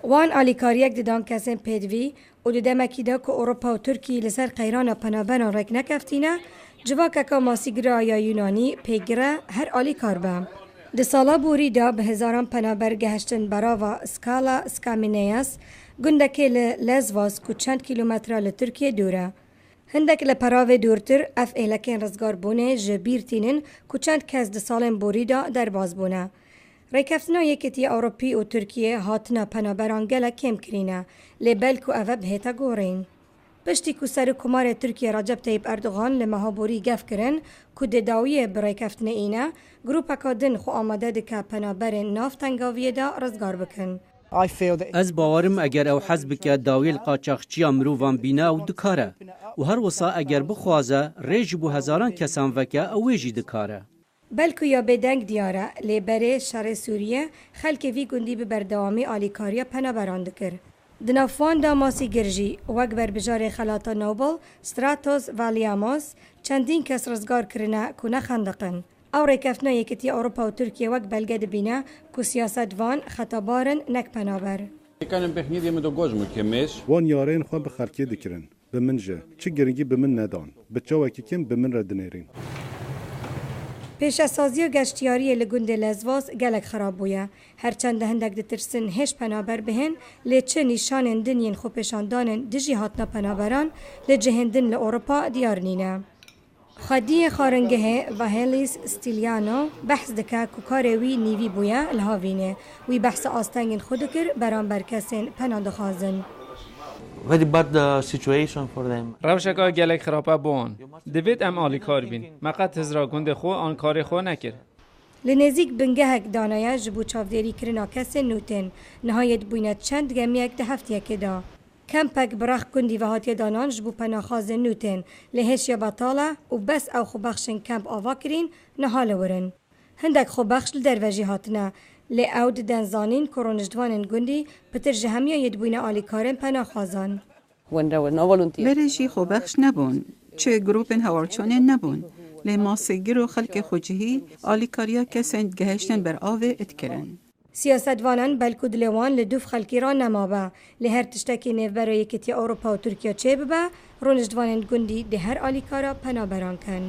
وان آلیکاریک ددان کسین پیدوی و ددمکی دا که اروپا و ترکی لسر قیران پنابران رک نکفتینه جواکا که ماسیگرا یا یونانی پیگره هر آلیکار با. ده سالا بوری دا به هزاران پنابر گهشتن براوا اسکالا اسکامینیاس گندکی لزواس که چند کیلومتر لترکیه دوره. هندک لپراو دورتر اف ایلکین رزگار بونه جبیر تینن که چند کس ده سالن بوری دا در باز بونه. ریکفتنا یکیتی اوروپی و ترکیه هاتنا پنابران گله کم کرینه لبل که اوه بهتا گورین. پشتی که سر کمار ترکیه رجب طیب اردوغان لمهابوری گف کرن که دداویه برای کفتن اینه گروپا کادن خو آماده دکه پنابرین نافتنگاویه دا رزگار بکن. از باورم اگر او حزب که داویل قاچاقچی مروان بینه او دکاره و هر وصا اگر بخوازه ریج بو هزاران کسان وکه اویجی دکاره. بلکه یا بدنگ دیاره لیبره شر سوریه خلک وی گندی به بردوامی آلیکاریا پنابران دکر. دنافوان دا ماسی گرجی وگ بر بجار خلاطا نوبل ستراتوس والیاموس چندین کس رزگار کرنه که نخندقن. او ریکفتنا یکیتی اروپا و ترکیه وگ بلگه دبینه که سیاست وان خطابارن نک پنابر. وان یارین خواه به خلکی دکرن. به من جه. چه گرنگی به من ندان. بچه وکی کم به من ردنیرین. پیش از سازی و گشتیاری لگند لزواس گلک خراب بوده. هرچند هندک دترسن هش پنابر بهن لیچه نشان دنین خو پیشاندانن دجی هاتنا پنابران لجهندن لأوروپا دیار نینه. خادی خارنگه و هلیس استیلیانو بحث دکه ککاره وی نیوی بوده الهاوینه وی بحث آستنگین خود کر بران برکسین پناند خازن. Very bad situation for them. روشکا گلک خرابه بون. دوید ام آلیکار بین. مقد هزرا گنده خو آن کار خو نکر. لنزیک بنگهک دانایه جبو چافدیری کرنا کس نوتن. نهایت بوینت چند گمیک ده هفته که دا. کمپک براخ کندی و هاتی دانان جبو پناخاز نوتن. لهش یا بطاله و بس او خو بخشن کمپ آوا کرین نهال ورن. هندک خو بخش لدروجی هاتنه. لی اود دنزانین کرونجدوانن گندی پتر جهمیه یدبوینه آلیکارن پناخازان. برشی خوبخش نبون. چه گروپن هوارچونن نبون. لی ماسیگر و خلق خوجهی آلیکاریا کسند گهشتن بر آوه اتکرن. سیاستوانان بلکو دلوان لدوف خلقی را نمابه. لی هر تشتکی نیو برای کتی اروپا و ترکیه چه ببه رونجدوانن گندی ده هر آلیکارا پنابران کن.